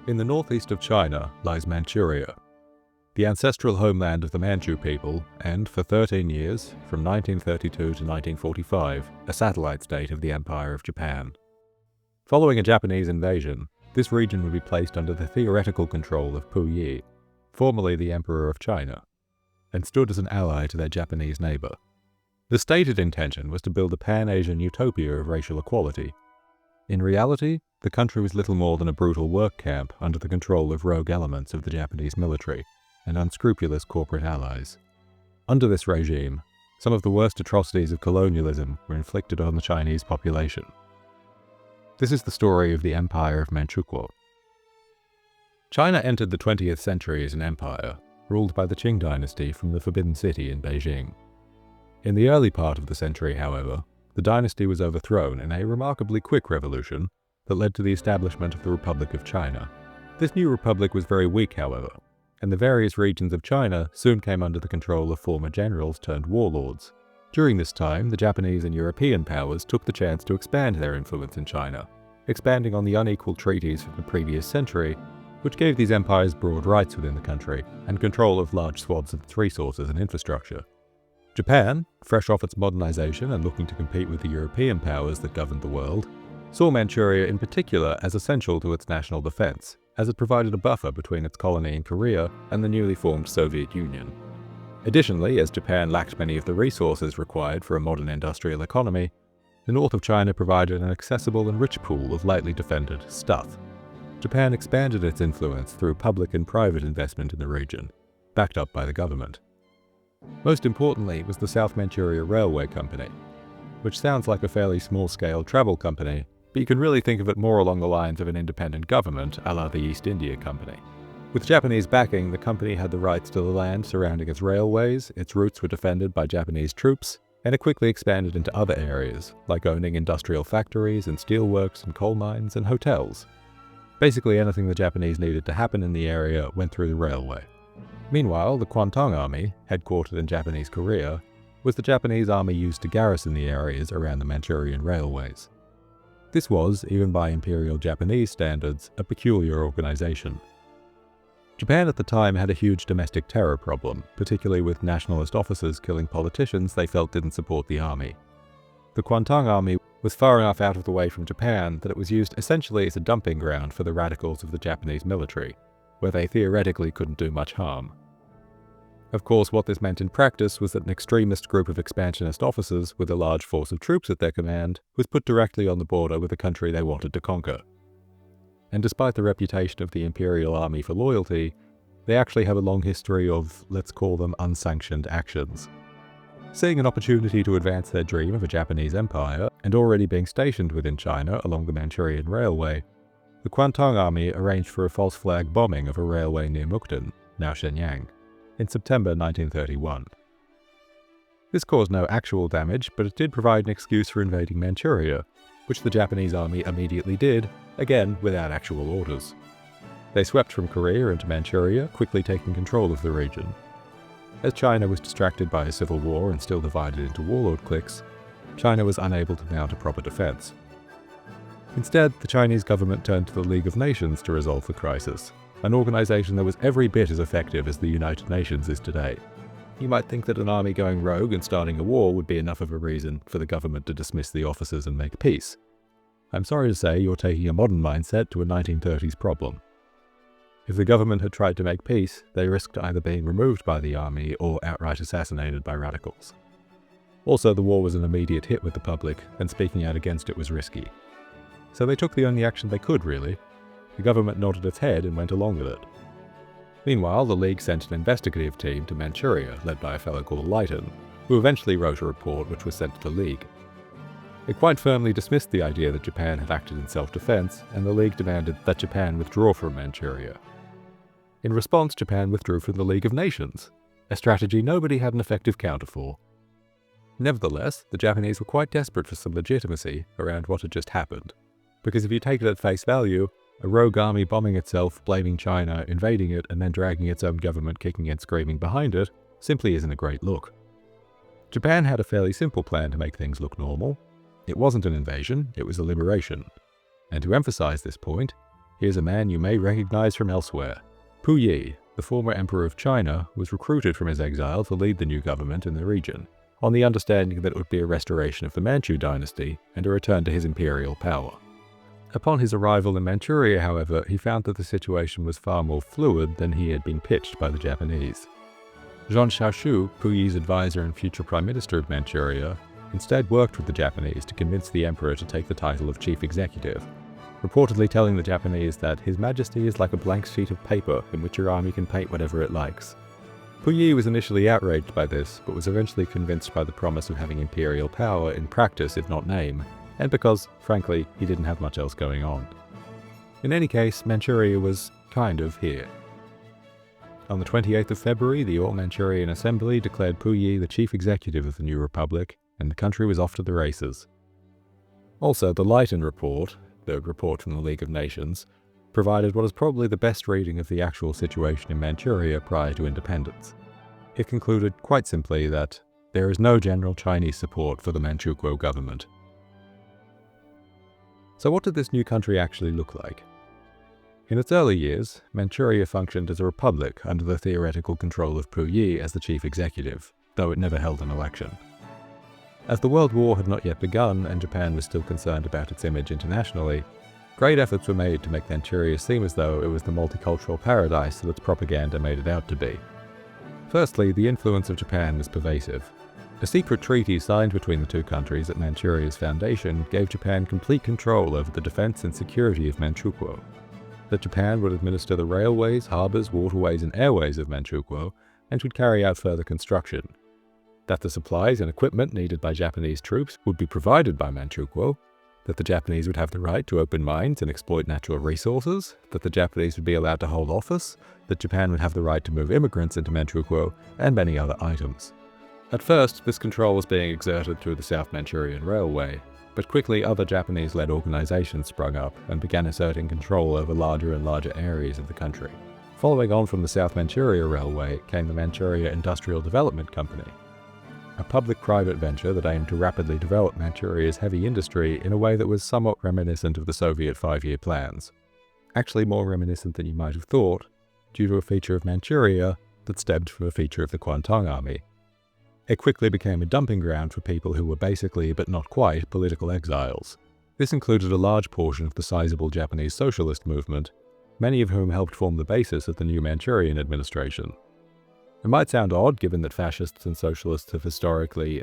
In the northeast of China lies Manchuria, the ancestral homeland of the Manchu people and, for 13 years, from 1932 to 1945, a satellite state of the Empire of Japan. Following a Japanese invasion, this region would be placed under the theoretical control of Puyi, formerly the Emperor of China, and stood as an ally to their Japanese neighbor. The stated intention was to build a pan-Asian utopia of racial equality. In reality, the country was little more than a brutal work camp under the control of rogue elements of the Japanese military and unscrupulous corporate allies. Under this regime, some of the worst atrocities of colonialism were inflicted on the Chinese population. This is the story of the Empire of Manchukuo. China entered the 20th century as an empire, ruled by the Qing dynasty from the Forbidden City in Beijing. In the early part of the century, however, the dynasty was overthrown in a remarkably quick revolution that led to the establishment of the Republic of China. This new republic was very weak, however, and the various regions of China soon came under the control of former generals turned warlords. During this time, the Japanese and European powers took the chance to expand their influence in China, expanding on the unequal treaties from the previous century, which gave these empires broad rights within the country and control of large swaths of its resources and infrastructure. Japan, fresh off its modernization and looking to compete with the European powers that governed the world, saw Manchuria in particular as essential to its national defense, as it provided a buffer between its colony in Korea and the newly formed Soviet Union. Additionally, as Japan lacked many of the resources required for a modern industrial economy, the north of China provided an accessible and rich pool of lightly defended stuff. Japan expanded its influence through public and private investment in the region, backed up by the government. Most importantly was the South Manchuria Railway Company, which sounds like a fairly small-scale travel company, but you can really think of it more along the lines of an independent government a la the East India Company. With Japanese backing, the company had the rights to the land surrounding its railways, its routes were defended by Japanese troops, and it quickly expanded into other areas, like owning industrial factories and steelworks and coal mines and hotels. Basically anything the Japanese needed to happen in the area went through the railway. Meanwhile, the Kwantung Army, headquartered in Japanese Korea, was the Japanese army used to garrison the areas around the Manchurian railways. This was, even by Imperial Japanese standards, a peculiar organization. Japan at the time had a huge domestic terror problem, particularly with nationalist officers killing politicians they felt didn't support the army. The Kwantung Army was far enough out of the way from Japan that it was used essentially as a dumping ground for the radicals of the Japanese military, where they theoretically couldn't do much harm. Of course, what this meant in practice was that an extremist group of expansionist officers with a large force of troops at their command was put directly on the border with the country they wanted to conquer. And despite the reputation of the Imperial Army for loyalty, they actually have a long history of, let's call them, unsanctioned actions. Seeing an opportunity to advance their dream of a Japanese empire, and already being stationed within China along the Manchurian Railway, the Kwantung Army arranged for a false flag bombing of a railway near Mukden, now Shenyang, in September 1931. This caused no actual damage, but it did provide an excuse for invading Manchuria, which the Japanese army immediately did, again without actual orders. They swept from Korea into Manchuria, quickly taking control of the region. As China was distracted by a civil war and still divided into warlord cliques, China was unable to mount a proper defense. Instead, the Chinese government turned to the League of Nations to resolve the crisis, an organization that was every bit as effective as the United Nations is today. You might think that an army going rogue and starting a war would be enough of a reason for the government to dismiss the officers and make peace. I'm sorry to say you're taking a modern mindset to a 1930s problem. If the government had tried to make peace, they risked either being removed by the army or outright assassinated by radicals. Also, the war was an immediate hit with the public, and speaking out against it was risky. So they took the only action they could, really. The government nodded its head and went along with it. Meanwhile, the League sent an investigative team to Manchuria, led by a fellow called Leighton, who eventually wrote a report which was sent to the League. It quite firmly dismissed the idea that Japan had acted in self-defense, and the League demanded that Japan withdraw from Manchuria. In response, Japan withdrew from the League of Nations, a strategy nobody had an effective counter for. Nevertheless, the Japanese were quite desperate for some legitimacy around what had just happened, because if you take it at face value, a rogue army bombing itself, blaming China, invading it, and then dragging its own government kicking and screaming behind it simply isn't a great look. Japan had a fairly simple plan to make things look normal. It wasn't an invasion, it was a liberation. And to emphasize this point, Here's a man you may recognize from elsewhere. Puyi, the former Emperor of China, was recruited from his exile to lead the new government in the region, on the understanding that it would be a restoration of the Manchu dynasty and a return to his imperial power. Upon his arrival in Manchuria, however, he found that the situation was far more fluid than he had been pitched by the Japanese. Zhang Xiaoshu, Puyi's advisor and future Prime Minister of Manchuria, instead worked with the Japanese to convince the emperor to take the title of chief executive, reportedly telling the Japanese that His Majesty is like a blank sheet of paper in which your army can paint whatever it likes. Puyi was initially outraged by this, but was eventually convinced by the promise of having imperial power in practice if not name, and because, frankly, he didn't have much else going on. In any case, Manchuria was kind of here. On the 28th of February, the All-Manchurian Assembly declared Puyi the chief executive of the new republic, and the country was off to the races. Also, the Leiden Report, the report from the League of Nations, provided what is probably the best reading of the actual situation in Manchuria prior to independence. It concluded quite simply that there is no general Chinese support for the Manchukuo government. So what did this new country actually look like? In its early years, Manchuria functioned as a republic under the theoretical control of Puyi as the chief executive, though it never held an election. As the World War had not yet begun and Japan was still concerned about its image internationally, great efforts were made to make Manchuria seem as though it was the multicultural paradise that its propaganda made it out to be. Firstly, the influence of Japan was pervasive. A secret treaty signed between the two countries at Manchuria's foundation gave Japan complete control over the defense and security of Manchukuo. That Japan would administer the railways, harbors, waterways and airways of Manchukuo and would carry out further construction. That the supplies and equipment needed by Japanese troops would be provided by Manchukuo. That the Japanese would have the right to open mines and exploit natural resources. That the Japanese would be allowed to hold office. That Japan would have the right to move immigrants into Manchukuo, and many other items. At first, this control was being exerted through the South Manchurian Railway, but quickly other Japanese-led organizations sprung up and began asserting control over larger and larger areas of the country. Following on from the South Manchuria Railway came the Manchuria Industrial Development Company, a public-private venture that aimed to rapidly develop Manchuria's heavy industry in a way that was somewhat reminiscent of the Soviet five-year plans. Actually more reminiscent than you might have thought, due to a feature of Manchuria that stemmed from a feature of the Kuomintang Army. It quickly became a dumping ground for people who were basically, but not quite, political exiles. This included a large portion of the sizable Japanese socialist movement, many of whom helped form the basis of the new Manchurian administration. It might sound odd given that fascists and socialists have historically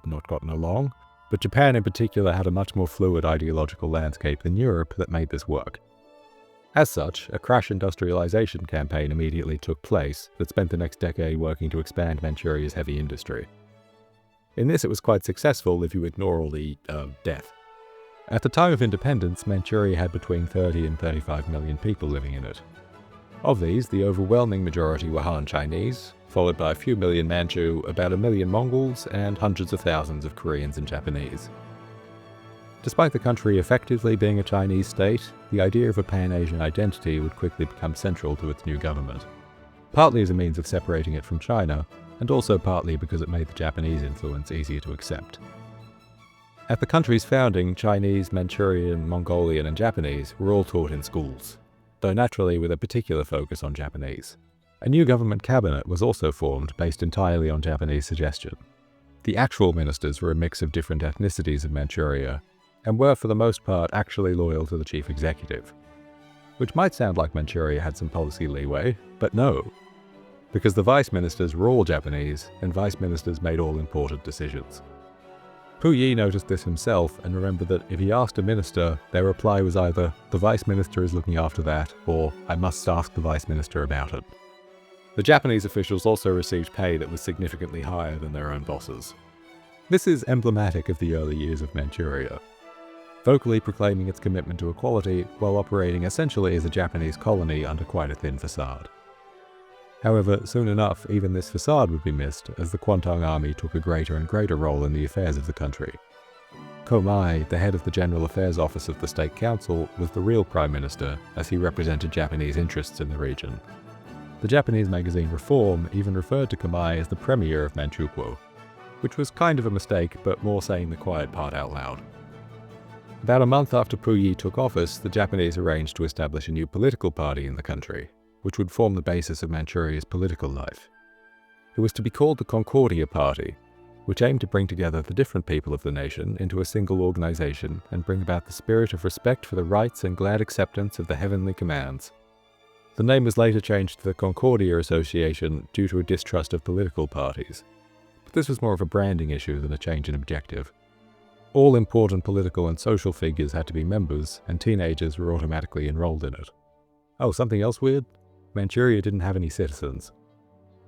not gotten along, but Japan in particular had a much more fluid ideological landscape than Europe that made this work. As such, a crash industrialization campaign immediately took place that spent the next decade working to expand Manchuria's heavy industry. In this it was quite successful if you ignore all the death. At the time of independence, Manchuria had between 30 and 35 million people living in it. Of these, the overwhelming majority were Han Chinese, followed by a few million Manchu, about 1 million Mongols, and hundreds of thousands of Koreans and Japanese. Despite the country effectively being a Chinese state, the idea of a Pan-Asian identity would quickly become central to its new government, partly as a means of separating it from China, and also partly because it made the Japanese influence easier to accept. At the country's founding, Chinese, Manchurian, Mongolian, and Japanese were all taught in schools, though naturally with a particular focus on Japanese. A new government cabinet was also formed based entirely on Japanese suggestion. The actual ministers were a mix of different ethnicities of Manchuria, and were for the most part actually loyal to the chief executive. Which might sound like Manchuria had some policy leeway, but no, because the vice ministers were all Japanese, and vice ministers made all important decisions. Puyi noticed this himself and remembered that if he asked a minister, their reply was either, "The vice minister is looking after that," or "I must ask the vice minister about it." The Japanese officials also received pay that was significantly higher than their own bosses. This is emblematic of the early years of Manchuria, vocally proclaiming its commitment to equality while operating essentially as a Japanese colony under quite a thin facade. However, soon enough, even this facade would be missed as the Kuomintang Army took a greater and greater role in the affairs of the country. Komai, the head of the General Affairs Office of the State Council, was the real Prime Minister as he represented Japanese interests in the region. The Japanese magazine Reform even referred to Komai as the Premier of Manchukuo, which was kind of a mistake, but more saying the quiet part out loud. About a month after Puyi took office, the Japanese arranged to establish a new political party in the country, which would form the basis of Manchuria's political life. It was to be called the Concordia Party, which aimed to bring together the different people of the nation into a single organization and bring about the spirit of respect for the rights and glad acceptance of the heavenly commands. The name was later changed to the Concordia Association due to a distrust of political parties, but this was more of a branding issue than a change in objective. All important political and social figures had to be members, and teenagers were automatically enrolled in it. Oh, something else weird? Manchuria didn't have any citizens.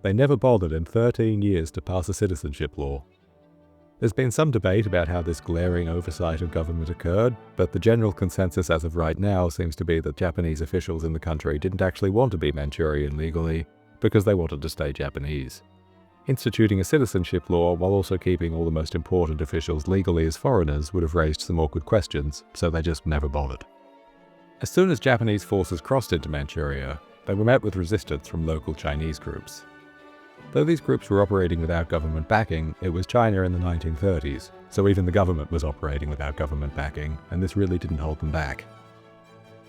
They never bothered in 13 years to pass a citizenship law. There's been some debate about how this glaring oversight of government occurred, but the general consensus as of right now seems to be that Japanese officials in the country didn't actually want to be Manchurian legally because they wanted to stay Japanese. Instituting a citizenship law while also keeping all the most important officials legally as foreigners would have raised some awkward questions, so they just never bothered. As soon as Japanese forces crossed into Manchuria, they were met with resistance from local Chinese groups. Though these groups were operating without government backing, it was China in the 1930s, so even the government was operating without government backing, and this really didn't hold them back.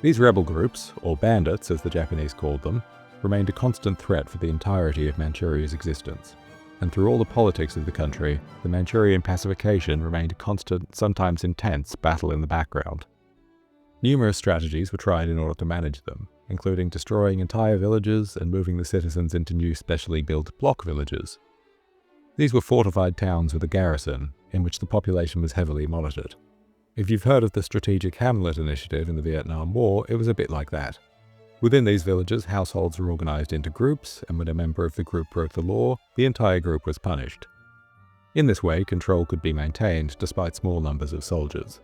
These rebel groups, or bandits as the Japanese called them, remained a constant threat for the entirety of Manchuria's existence. And through all the politics of the country, the Manchurian pacification remained a constant, sometimes intense, battle in the background. Numerous strategies were tried in order to manage them, including destroying entire villages and moving the citizens into new specially built block villages. These were fortified towns with a garrison, in which the population was heavily monitored. If you've heard of the Strategic Hamlet Initiative in the Vietnam War, it was a bit like that. Within these villages, households were organized into groups, and when a member of the group broke the law, the entire group was punished. In this way, control could be maintained despite small numbers of soldiers.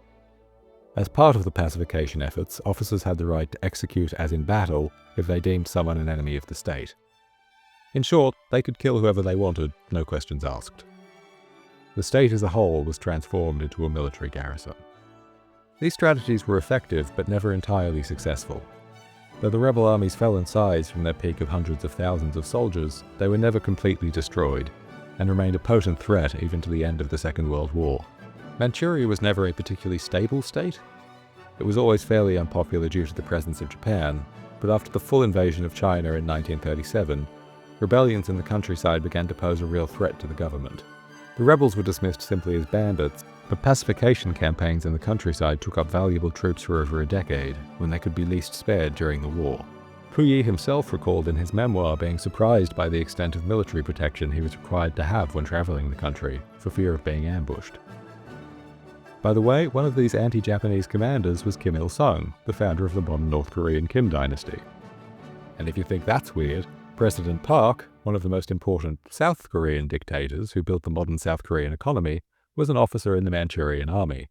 As part of the pacification efforts, officers had the right to execute as in battle if they deemed someone an enemy of the state. In short, they could kill whoever they wanted, no questions asked. The state as a whole was transformed into a military garrison. These strategies were effective but never entirely successful. Though the rebel armies fell in size from their peak of hundreds of thousands of soldiers, they were never completely destroyed, and remained a potent threat even to the end of the Second World War. Manchuria was never a particularly stable state. It was always fairly unpopular due to the presence of Japan, but after the full invasion of China in 1937, rebellions in the countryside began to pose a real threat to the government. The rebels were dismissed simply as bandits, but pacification campaigns in the countryside took up valuable troops for over a decade, when they could be least spared during the war. Puyi himself recalled in his memoir being surprised by the extent of military protection he was required to have when traveling the country, for fear of being ambushed. By the way, one of these anti-Japanese commanders was Kim Il-sung, the founder of the modern North Korean Kim dynasty. And if you think that's weird, President Park, one of the most important South Korean dictators who built the modern South Korean economy, was an officer in the Manchurian army.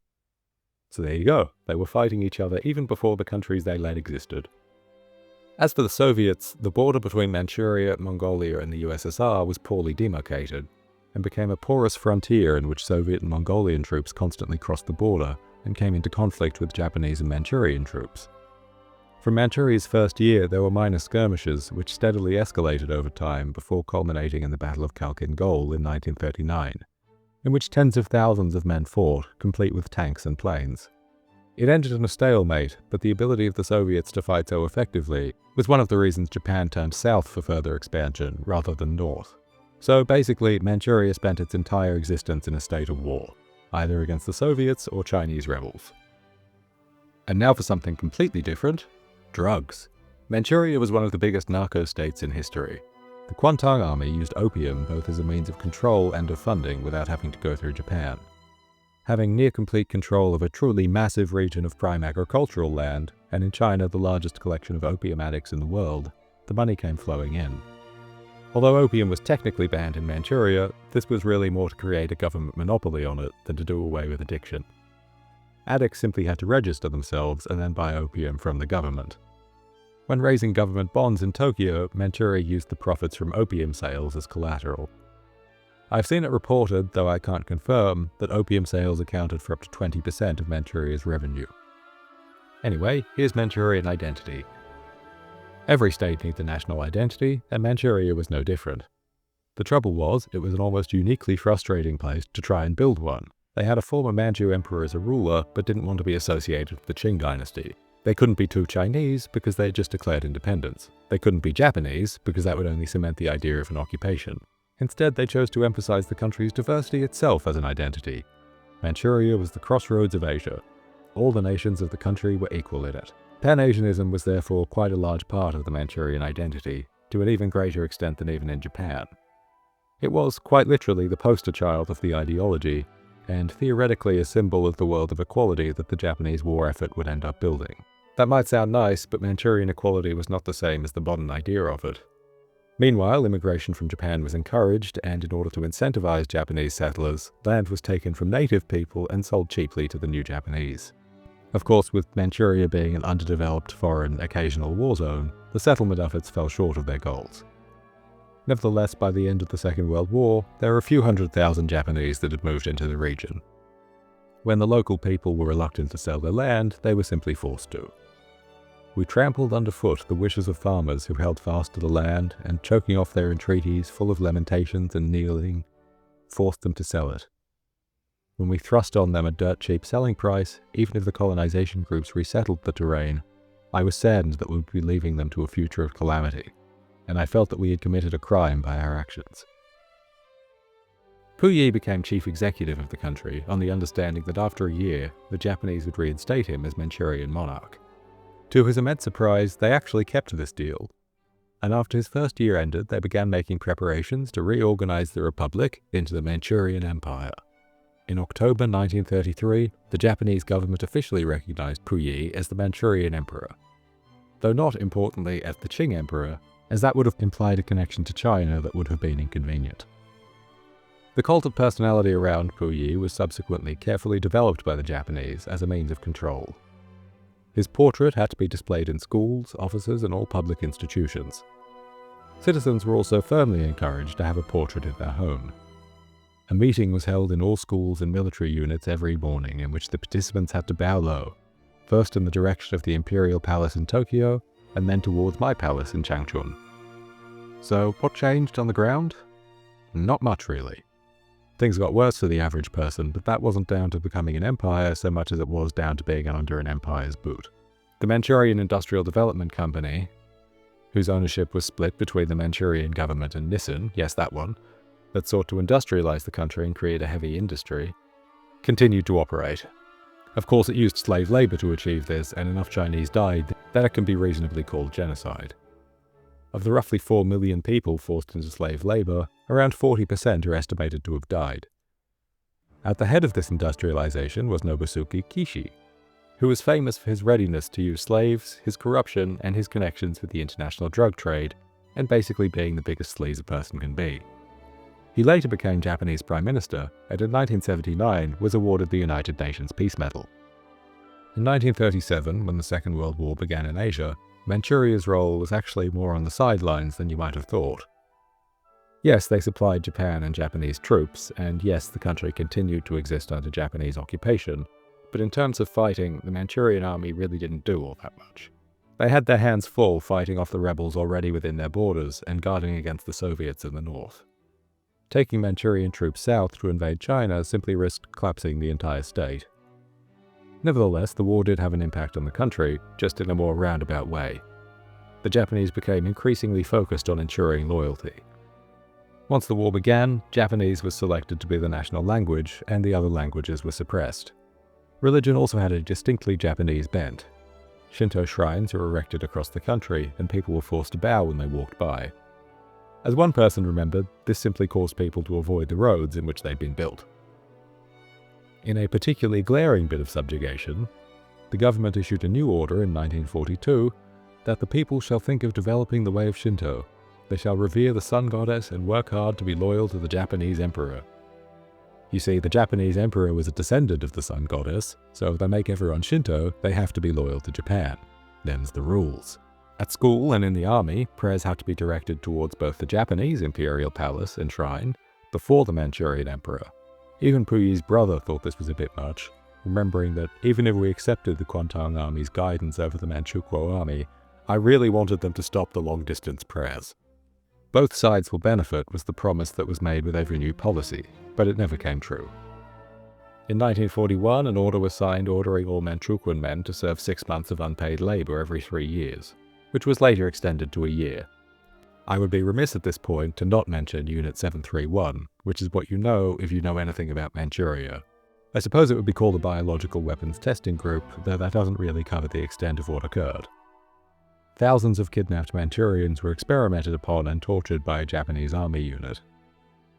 So there you go, they were fighting each other even before the countries they led existed. As for the Soviets, the border between Manchuria, Mongolia and the USSR was poorly demarcated, and became a porous frontier in which Soviet and Mongolian troops constantly crossed the border and came into conflict with Japanese and Manchurian troops. From Manchuria's first year, there were minor skirmishes which steadily escalated over time before culminating in the Battle of Khalkhin Gol in 1939, in which tens of thousands of men fought, complete with tanks and planes. It ended in a stalemate, but the ability of the Soviets to fight so effectively was one of the reasons Japan turned south for further expansion rather than north. So basically, Manchuria spent its entire existence in a state of war, either against the Soviets or Chinese rebels. And now for something completely different: drugs. Manchuria was one of the biggest narco states in history. The Kuomintang army used opium both as a means of control and of funding without having to go through Japan. Having near-complete control of a truly massive region of prime agricultural land, and in China the largest collection of opium addicts in the world, the money came flowing in. Although opium was technically banned in Manchuria, this was really more to create a government monopoly on it than to do away with addiction. Addicts simply had to register themselves and then buy opium from the government. When raising government bonds in Tokyo, Manchuria used the profits from opium sales as collateral. I've seen it reported, though I can't confirm, that opium sales accounted for up to 20% of Manchuria's revenue. Anyway, here's Manchurian identity. Every state needs a national identity, and Manchuria was no different. The trouble was, it was an almost uniquely frustrating place to try and build one, They had a former Manchu emperor as a ruler, but didn't want to be associated with the Qing dynasty. They couldn't be too Chinese because they had just declared independence. They couldn't be Japanese because that would only cement the idea of an occupation. Instead, they chose to emphasize the country's diversity itself as an identity. Manchuria was the crossroads of Asia. All the nations of the country were equal in it. Pan-Asianism was therefore quite a large part of the Manchurian identity, to an even greater extent than even in Japan. It was, quite literally, the poster child of the ideology, and theoretically a symbol of the world of equality that the Japanese war effort would end up building. That might sound nice, but Manchurian equality was not the same as the modern idea of it. Meanwhile, immigration from Japan was encouraged, and in order to incentivize Japanese settlers, land was taken from native people and sold cheaply to the new Japanese. Of course, with Manchuria being an underdeveloped, foreign, occasional war zone, the settlement efforts fell short of their goals. Nevertheless, by the end of the Second World War, there were a few 100,000 Japanese that had moved into the region. When the local people were reluctant to sell their land, they were simply forced to. We trampled underfoot the wishes of farmers who held fast to the land and, choking off their entreaties full of lamentations and kneeling, forced them to sell it. When we thrust on them a dirt-cheap selling price, even if the colonization groups resettled the terrain, I was saddened that we would be leaving them to a future of calamity, and I felt that we had committed a crime by our actions. Puyi became chief executive of the country on the understanding that after a year, the Japanese would reinstate him as Manchurian monarch. To his immense surprise, they actually kept this deal, and after his first year ended, they began making preparations to reorganize the republic into the Manchurian Empire. In October 1933, the Japanese government officially recognized Puyi as the Manchurian emperor, though not importantly as the Qing emperor, as that would have implied a connection to China that would have been inconvenient. The cult of personality around Puyi was subsequently carefully developed by the Japanese as a means of control. His portrait had to be displayed in schools, offices, and all public institutions. Citizens were also firmly encouraged to have a portrait in their home. A meeting was held in all schools and military units every morning in which the participants had to bow low, first in the direction of the Imperial Palace in Tokyo, and then towards my palace in Changchun. So, what changed on the ground? Not much, really. Things got worse for the average person, but that wasn't down to becoming an empire so much as it was down to being under an empire's boot. The Manchurian Industrial Development Company, whose ownership was split between the Manchurian government and Nissan, yes, that one, that sought to industrialize the country and create a heavy industry, continued to operate. Of course, it used slave labor to achieve this, and enough Chinese died that it can be reasonably called genocide. Of the roughly 4 million people forced into slave labor, around 40% are estimated to have died. At the head of this industrialization was Nobusuke Kishi, who was famous for his readiness to use slaves, his corruption, and his connections with the international drug trade, and basically being the biggest sleaze a person can be. He later became Japanese Prime Minister, and in 1979 was awarded the United Nations Peace Medal. In 1937, when the Second World War began in Asia, Manchuria's role was actually more on the sidelines than you might have thought. Yes, they supplied Japan and Japanese troops, and yes, the country continued to exist under Japanese occupation, but in terms of fighting, the Manchurian army really didn't do all that much. They had their hands full fighting off the rebels already within their borders and guarding against the Soviets in the north. Taking Manchurian troops south to invade China simply risked collapsing the entire state. Nevertheless, the war did have an impact on the country, just in a more roundabout way. The Japanese became increasingly focused on ensuring loyalty. Once the war began, Japanese was selected to be the national language, and the other languages were suppressed. Religion also had a distinctly Japanese bent. Shinto shrines were erected across the country, and people were forced to bow when they walked by. As one person remembered, this simply caused people to avoid the roads in which they'd been built. In a particularly glaring bit of subjugation, the government issued a new order in 1942 that the people shall think of developing the way of Shinto. They shall revere the sun goddess and work hard to be loyal to the Japanese emperor. You see, the Japanese emperor was a descendant of the sun goddess, so if they make everyone Shinto, they have to be loyal to Japan. Them's the rules. At school and in the army, prayers had to be directed towards both the Japanese imperial palace and shrine before the Manchurian emperor. Even Puyi's brother thought this was a bit much, remembering that even if we accepted the Kuomintang army's guidance over the Manchukuo army, I really wanted them to stop the long-distance prayers. Both sides will benefit was the promise that was made with every new policy, but it never came true. In 1941, an order was signed ordering all Manchukuan men to serve 6 months of unpaid labor every 3 years, which was later extended to a year. I would be remiss at this point to not mention Unit 731, which is what you know if you know anything about Manchuria. I suppose it would be called a biological weapons testing group, though that doesn't really cover the extent of what occurred. Thousands of kidnapped Manchurians were experimented upon and tortured by a Japanese army unit.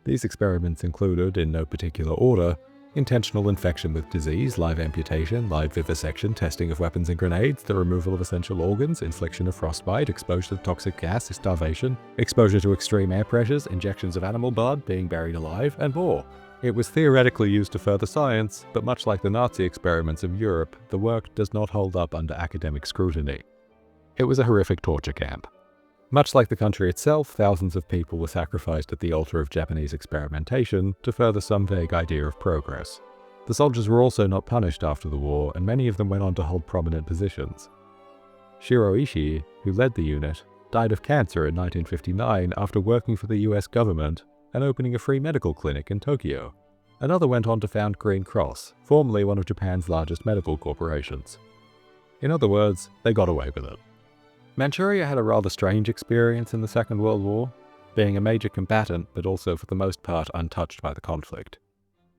These experiments included, in no particular order, intentional infection with disease, live amputation, live vivisection, testing of weapons and grenades, the removal of essential organs, infliction of frostbite, exposure to toxic gas, starvation, exposure to extreme air pressures, injections of animal blood, being buried alive, and more. It was theoretically used to further science, but much like the Nazi experiments of Europe, the work does not hold up under academic scrutiny. It was a horrific torture camp. Much like the country itself, thousands of people were sacrificed at the altar of Japanese experimentation to further some vague idea of progress. The soldiers were also not punished after the war, and many of them went on to hold prominent positions. Shiro Ishii, who led the unit, died of cancer in 1959 after working for the US government and opening a free medical clinic in Tokyo. Another went on to found Green Cross, formerly one of Japan's largest medical corporations. In other words, they got away with it. Manchuria had a rather strange experience in the Second World War, being a major combatant but also for the most part untouched by the conflict.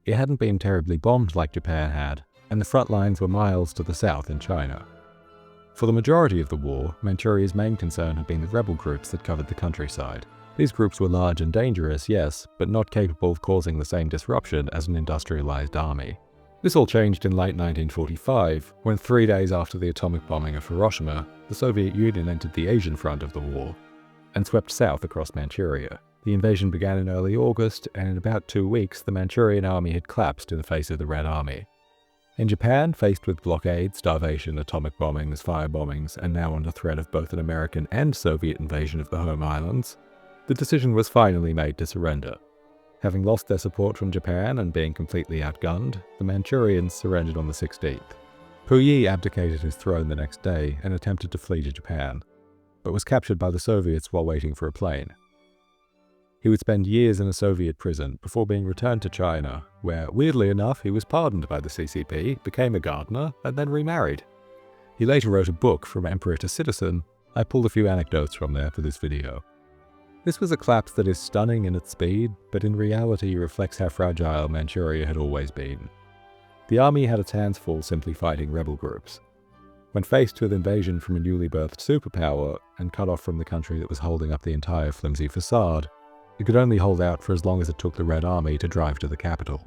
It hadn't been terribly bombed like Japan had, and the front lines were miles to the south in China. For the majority of the war, Manchuria's main concern had been the rebel groups that covered the countryside. These groups were large and dangerous, yes, but not capable of causing the same disruption as an industrialized army. This all changed in late 1945, when 3 days after the atomic bombing of Hiroshima, the Soviet Union entered the Asian front of the war and swept south across Manchuria. The invasion began in early August, and in about 2 weeks, the Manchurian army had collapsed in the face of the Red Army. In Japan, faced with blockade, starvation, atomic bombings, firebombings, and now under threat of both an American and Soviet invasion of the home islands, the decision was finally made to surrender. Having lost their support from Japan and being completely outgunned, the Manchurians surrendered on the 16th. Puyi abdicated his throne the next day and attempted to flee to Japan, but was captured by the Soviets while waiting for a plane. He would spend years in a Soviet prison before being returned to China, where, weirdly enough, he was pardoned by the CCP, became a gardener, and then remarried. He later wrote a book, From Emperor to Citizen. I pulled a few anecdotes from there for this video. This was a collapse that is stunning in its speed, but in reality reflects how fragile Manchuria had always been. The army had its hands full simply fighting rebel groups. When faced with invasion from a newly birthed superpower and cut off from the country that was holding up the entire flimsy facade, it could only hold out for as long as it took the Red Army to drive to the capital.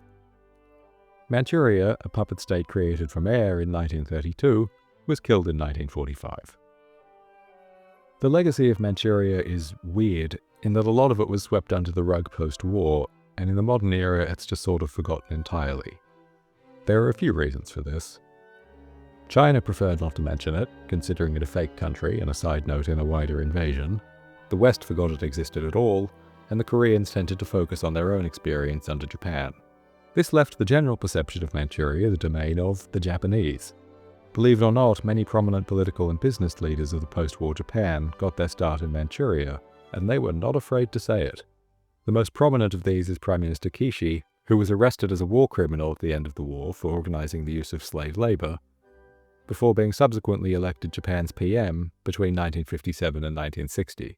Manchuria, a puppet state created from air in 1932, was killed in 1945. The legacy of Manchuria is weird in that a lot of it was swept under the rug post-war, and in the modern era it's just sort of forgotten entirely. There are a few reasons for this. China preferred not to mention it, considering it a fake country and a side note in a wider invasion. The West forgot it existed at all, and the Koreans tended to focus on their own experience under Japan. This left the general perception of Manchuria the domain of the Japanese. Believe it or not, many prominent political and business leaders of the post-war Japan got their start in Manchuria, and they were not afraid to say it. The most prominent of these is Prime Minister Kishi, who was arrested as a war criminal at the end of the war for organizing the use of slave labor, before being subsequently elected Japan's PM between 1957 and 1960.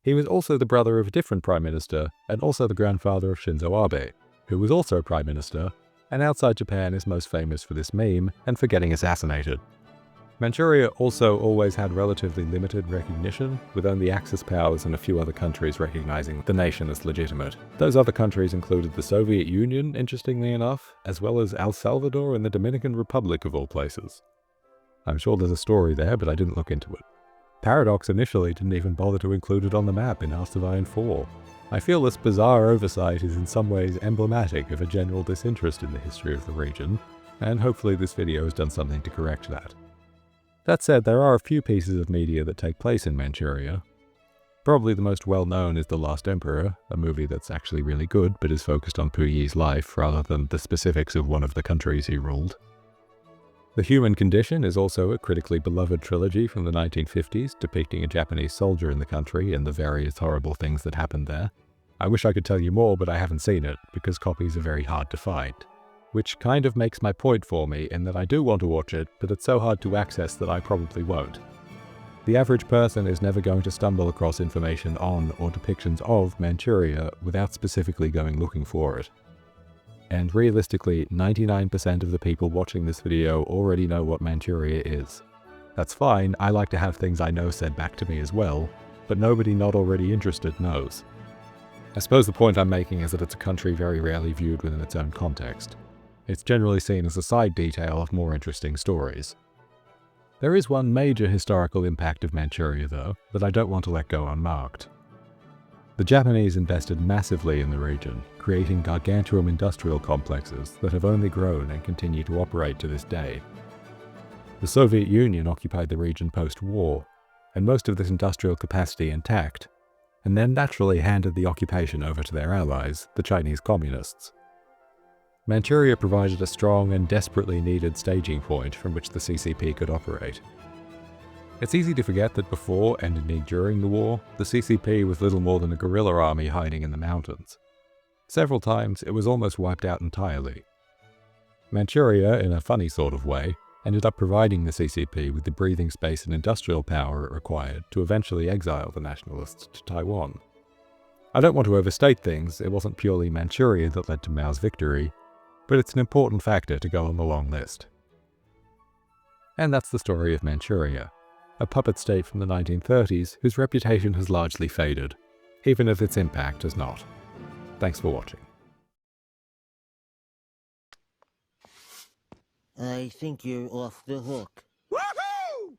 He was also the brother of a different prime minister, and also the grandfather of Shinzo Abe, who was also prime minister, and outside Japan is most famous for this meme and for getting assassinated. Manchuria also always had relatively limited recognition, with only Axis powers and a few other countries recognizing the nation as legitimate. Those other countries included the Soviet Union, interestingly enough, as well as El Salvador and the Dominican Republic of all places. I'm sure there's a story there, but I didn't look into it. Paradox initially didn't even bother to include it on the map in House of Iron 4. I feel this bizarre oversight is in some ways emblematic of a general disinterest in the history of the region, and hopefully this video has done something to correct that. That said, there are a few pieces of media that take place in Manchuria. Probably the most well-known is The Last Emperor, a movie that's actually really good but is focused on Puyi's life rather than the specifics of one of the countries he ruled. The Human Condition is also a critically beloved trilogy from the 1950s, depicting a Japanese soldier in the country and the various horrible things that happened there. I wish I could tell you more, but I haven't seen it, because copies are very hard to find. which kind of makes my point for me in that I do want to watch it, but it's so hard to access that I probably won't. The average person is never going to stumble across information on or depictions of Manchuria without specifically going looking for it. And realistically, 99% of the people watching this video already know what Manchuria is. That's fine, I like to have things I know said back to me as well, but nobody not already interested knows. I suppose the point I'm making is that it's a country very rarely viewed within its own context. It's generally seen as a side detail of more interesting stories. There is one major historical impact of Manchuria, though, that I don't want to let go unmarked. The Japanese invested massively in the region, creating gargantuan industrial complexes that have only grown and continue to operate to this day. The Soviet Union occupied the region post-war, and most of this industrial capacity intact, and then naturally handed the occupation over to their allies, the Chinese Communists. Manchuria provided a strong and desperately needed staging point from which the CCP could operate. It's easy to forget that before, and indeed during the war, the CCP was little more than a guerrilla army hiding in the mountains. Several times, it was almost wiped out entirely. Manchuria, in a funny sort of way, ended up providing the CCP with the breathing space and industrial power it required to eventually exile the nationalists to Taiwan. I don't want to overstate things, it wasn't purely Manchuria that led to Mao's victory, but it's an important factor to go on the long list. And that's the story of Manchuria, a puppet state from the 1930s whose reputation has largely faded, even if its impact has not. Thanks for watching. I think you're off the hook.